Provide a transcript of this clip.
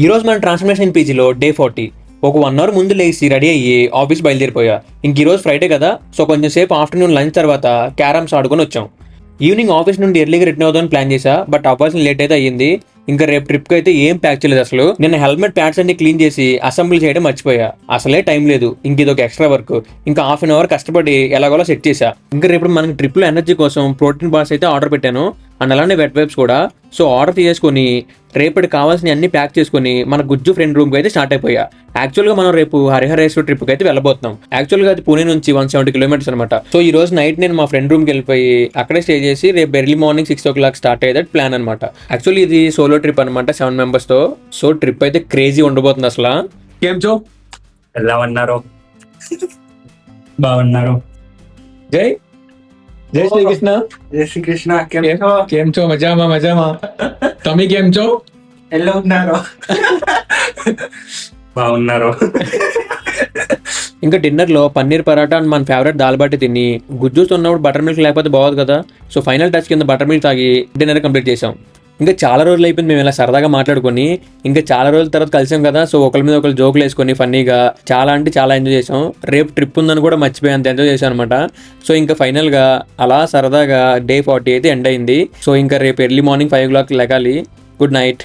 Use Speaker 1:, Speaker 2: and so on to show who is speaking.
Speaker 1: ఈ రోజు మన ట్రాన్స్ఫర్మేషన్ పీజీలో డే 40. ఒక 1 అవర్ ముందు లేచి రెడీ అయ్యి ఆఫీస్ బయలుదేరిపోయా. ఇంక ఈరోజు ఫ్రైడే కదా, సో కొంచెం సేపు ఆఫ్టర్నూన్ లంచ్ తర్వాత క్యారమ్స్ ఆడుకొని వచ్చాం. ఈవినింగ్ ఆఫీస్ నుండి ఎర్లీగా రిటర్న్ అవుదామని ప్లాన్ చేశా, బట్ అవ్వాల్సిన లేట్ అయితే అయ్యింది. ఇంకా రేపు ట్రిప్కి అయితే ఏం ప్యాక్ చేయలేదు అసలు. నేను హెల్మెట్ ప్యాడ్స్ అన్ని క్లీన్ చేసి అసెంబ్లీ చేయడం మర్చిపోయా. అసలే టైం లేదు, ఇంక ఇది ఒక ఎక్స్ట్రా వర్క్. ఇంకా హాఫ్ అన్ అవర్ కష్టపడి ఎలాగోలా సెట్ చేశా. ఇంకా రేపు మనకి ట్రిప్లో ఎనర్జీ కోసం ప్రోటీన్ బార్స్ అయితే ఆర్డర్ పెట్టాను, అండ్ అలానే వెట్ వైప్స్ కూడా. సో ఆర్డర్ చేసుకొని రేపటి కావాల్సిన అన్ని ప్యాక్ చేసుకొని మన గుజ్జు ఫ్రెండ్ రూమ్కి అయితే స్టార్ట్ అయిపోయా. యాక్చువల్గా మనం రేపు హరిహరేశ్వర్ ట్రిప్కి అయితే వెళ్ళబోతున్నాం. యాక్చువల్గా అది పూణే నుంచి 170 కిలోమీటర్స్ అనమాట. సో ఈ రోజు నైట్ నేను మా ఫ్రెండ్ రూమ్కి వెళ్ళిపోయి అక్కడే స్టే చేసి రేపు ఎర్లీ మార్నింగ్ 6 o'clock స్టార్ట్ అయ్యేది ప్లాన్ అనమాట. యాక్చువల్లీ ఇది సోలో ట్రిప్ అనమాట, 7 members తో. సో ట్రిప్ అయితే క్రేజీ ఉండబోతుంది అసలు.
Speaker 2: કેમ છો?
Speaker 3: ఎలా ఉన్నారు? బాగున్నారు.
Speaker 2: જય જય શ્રી કૃષ્ણ.
Speaker 3: జై శ్రీకృష్ణ.
Speaker 2: કેમ છો? મજામાં મજામાં. તમે કેમ છો?
Speaker 3: ఎలా ఉన్నారు? బాగున్నారు.
Speaker 1: ఇంకా డిన్నర్లో పన్నీర్ పరాటా అండ్ మన ఫేవరెట్ దాల్ బాటి తిని, గుజ్జూస్ ఉన్నప్పుడు బటర్ మిల్క్ లేకపోతే బాగోదు కదా. సో ఫైనల్ టచ్ కింద బటర్ మిల్క్ తాగి డిన్నర్ కంప్లీట్ చేసాం. ఇంకా చాలా రోజులు అయిపోయింది మేము ఇలా సరదాగా మాట్లాడుకొని. ఇంకా చాలా రోజుల తర్వాత కలిసాం కదా, సో ఒకరి మీద ఒకరు జోకులు వేసుకొని ఫన్నీగా చాలా అంటే చాలా ఎంజాయ్ చేసాం. రేపు ట్రిప్ ఉందని కూడా మర్చిపోయి అంత ఎంజాయ్ చేసాం అనమాట. సో ఇంకా ఫైనల్గా అలా సరదాగా డే 40 అయితే ఎండ్ అయింది. సో ఇంకా రేపు ఎర్లీ మార్నింగ్ 5 o'clock లెగాలి. Good night.